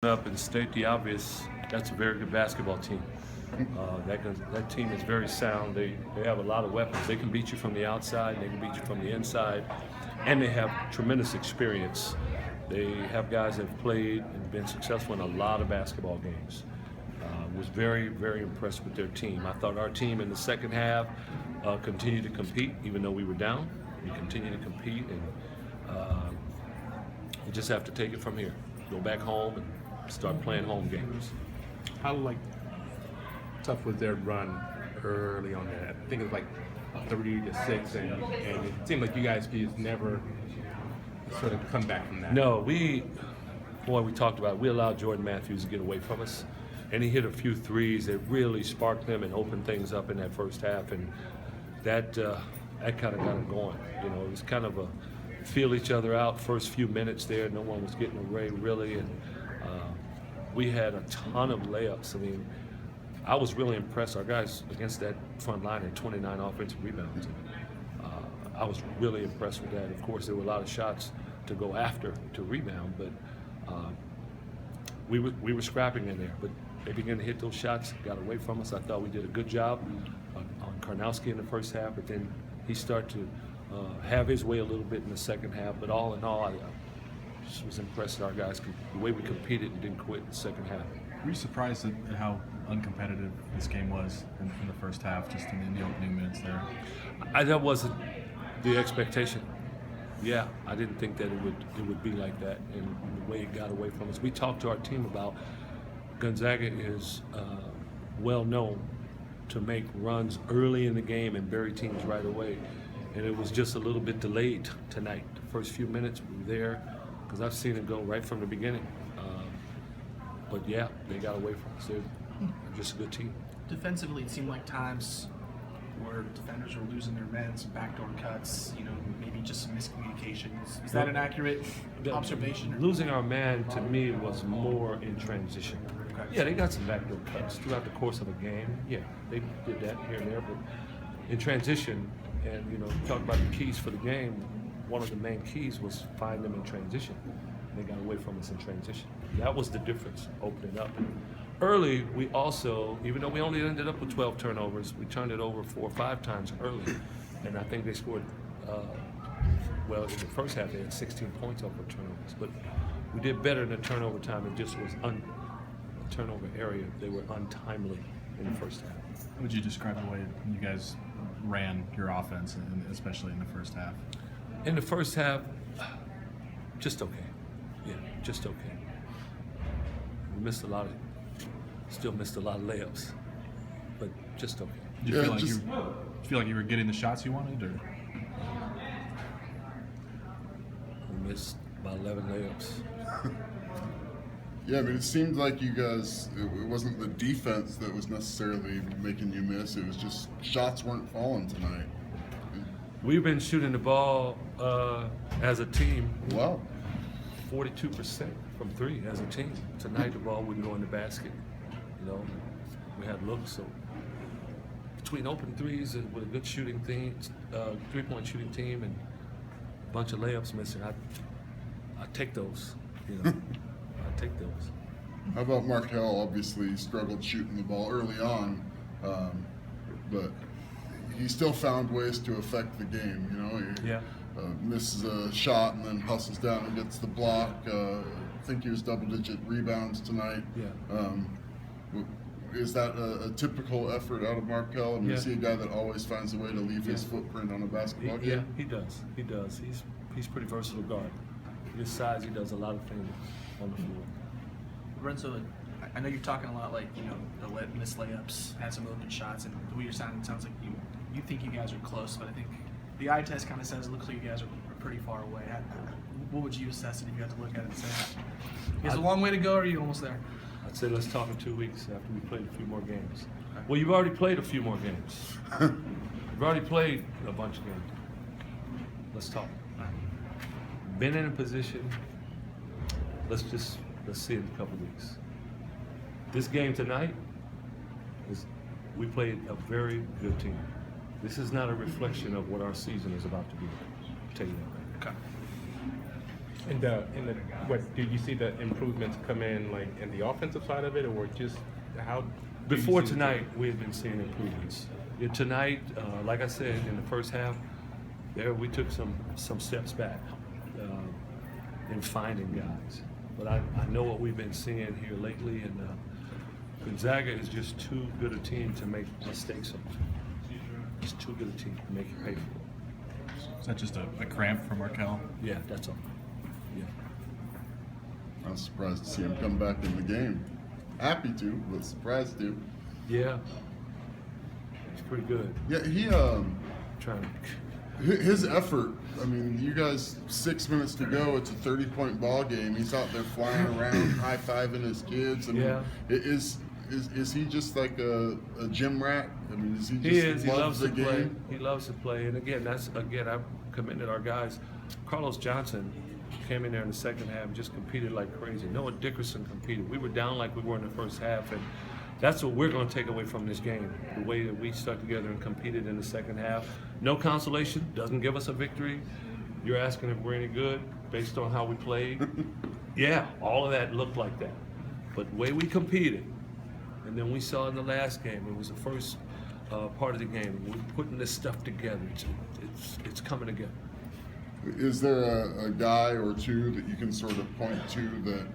Up and state the obvious, that's a very good basketball team. That team is very sound. They have a lot of weapons. They can beat you from the outside, they can beat you from the inside, and they have tremendous experience. They have guys that have played and been successful in a lot of basketball games. Was very, very impressed with their team. I thought our team in the second half continued to compete, even though we were down. We continued to compete, and we just have to take it from here. Go back home and start playing home games. How tough was their run early on that? I think it was like 3-6, and it seemed like you guys could just never sort of come back from that. No, we talked about it. We allowed Jordan Matthews to get away from us, and he hit a few threes that really sparked them and opened things up in that first half, and that kind of got it going. You know, it was kind of a feel each other out first few minutes there. No one was getting away really, and we had a ton of layups. I mean, I was really impressed. Our guys against that front line had 29 offensive rebounds. I was really impressed with that. Of course, there were a lot of shots to go after to rebound, but we were scrapping in there. But they began to hit those shots, got away from us. I thought we did a good job on Karnowski in the first half, but then he started to have his way a little bit in the second half. But all in all, I just was impressed that our guys, the way we competed and didn't quit in the second half. Were you surprised at how uncompetitive this game was in the first half, just in the opening minutes there? That wasn't the expectation. Yeah, I didn't think that it would be like that, and the way it got away from us. We talked to our team about Gonzaga is well known to make runs early in the game and bury teams right away, and it was just a little bit delayed tonight. The first few minutes we were there, because I've seen it go right from the beginning. But yeah, they got away from us. They're just a good team. Defensively, it seemed like times where defenders were losing their men, some backdoor cuts, maybe just some miscommunication. Is that an accurate observation? Losing our man, to me, was more in transition. Okay. Yeah, they got some backdoor cuts throughout the course of a game. Yeah, they did that here and there, but in transition, and talk about the keys for the game, one of the main keys was find them in transition. They got away from us in transition. That was the difference, opening up. Early, we also, even though we only ended up with 12 turnovers, we turned it over 4 or 5 times early. And I think they scored, in the first half, they had 16 points off of turnovers. But we did better in the turnover time. It just was the turnover area. They were untimely in the first half. How would you describe the way you guys ran your offense, and especially in the first half? In the first half, just okay. Yeah, just okay. We still missed a lot of layups, but just okay. Did you feel like you were getting the shots you wanted, or? We missed about 11 layups. Yeah, I mean, it seemed like you guys, it wasn't the defense that was necessarily making you miss. It was just shots weren't falling tonight. We've been shooting the ball as a team. Wow. 42% from 3 as a team. Tonight the ball wouldn't go in the basket. We had looks. So between open threes and with a good shooting team, 3-point shooting team, and a bunch of layups missing, I take those. I take those. How about Markel? Obviously struggled shooting the ball early on, but he still found ways to affect the game. Yeah. Misses a shot and then hustles down and gets the block. I think he was double-digit rebounds tonight. Yeah. Is that a typical effort out of Markel? I mean, Yeah. is he a guy that always finds a way to leave his footprint on a basketball game? Yeah, he does. He does. He's pretty versatile guard. His size, he does a lot of things on the floor. Lorenzo, I know you're talking a lot the missed layups, had some open shots, and the way you're sounding, it sounds like you think you guys are close, but I think the eye test kind of says it looks like you guys are pretty far away. What would you assess it if you had to look at it and say, is it a long way to go, or are you almost there? I'd say let's talk in 2 weeks after we played a few more games. Well, you've already played a few more games. You've already played a bunch of games. Let's talk. Been in a position. Let's see in a couple weeks. This game tonight we played a very good team. This is not a reflection of what our season is about to be. I'll tell you that. Okay. What did you see the improvements come in like in the offensive side of it, or just how? do you Before see the tonight, we had been seeing improvements. Yeah, tonight, like I said, in the first half, there we took some steps back in finding guys. But I know what we've been seeing here lately, and Gonzaga is just too good a team to make mistakes on. It's too good a team to make you pay for it. Is that just a cramp for Markel? Yeah, that's all. Yeah. I was surprised to see him come back in the game. Happy to, but surprised to. Yeah. It's pretty good. Yeah, Trying to. his effort. I mean, you guys, 6 minutes to go. It's a 30-point ball game. He's out there flying around, high-fiving his kids. I mean, Yeah. Is he just like a gym rat? I mean, is he just He is. He loves loves the to game? play. He loves to play. And again, I've commended our guys. Carlos Johnson came in there in the second half and just competed like crazy. Noah Dickerson competed. We were down like we were in the first half, and that's what we're going to take away from this game. The way that we stuck together and competed in the second half. No consolation. Doesn't give us a victory. You're asking if we're any good based on how we played. Yeah, all of that looked like that. But the way we competed, and then we saw in the last game, it was the first part of the game. We're putting this stuff together. It's coming together. Is there a guy or two that you can sort of point to that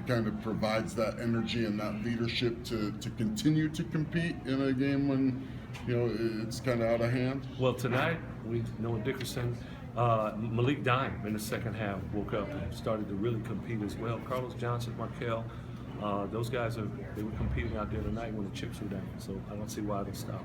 kind of provides that energy and that leadership to continue to compete in a game when it's kind of out of hand? Well, tonight, Noah Dickerson, Malik Dime in the second half woke up and started to really compete as well. Carlos Johnson, Markel, those guys they were competing out there tonight when the chips were down. So I don't see why they stopped.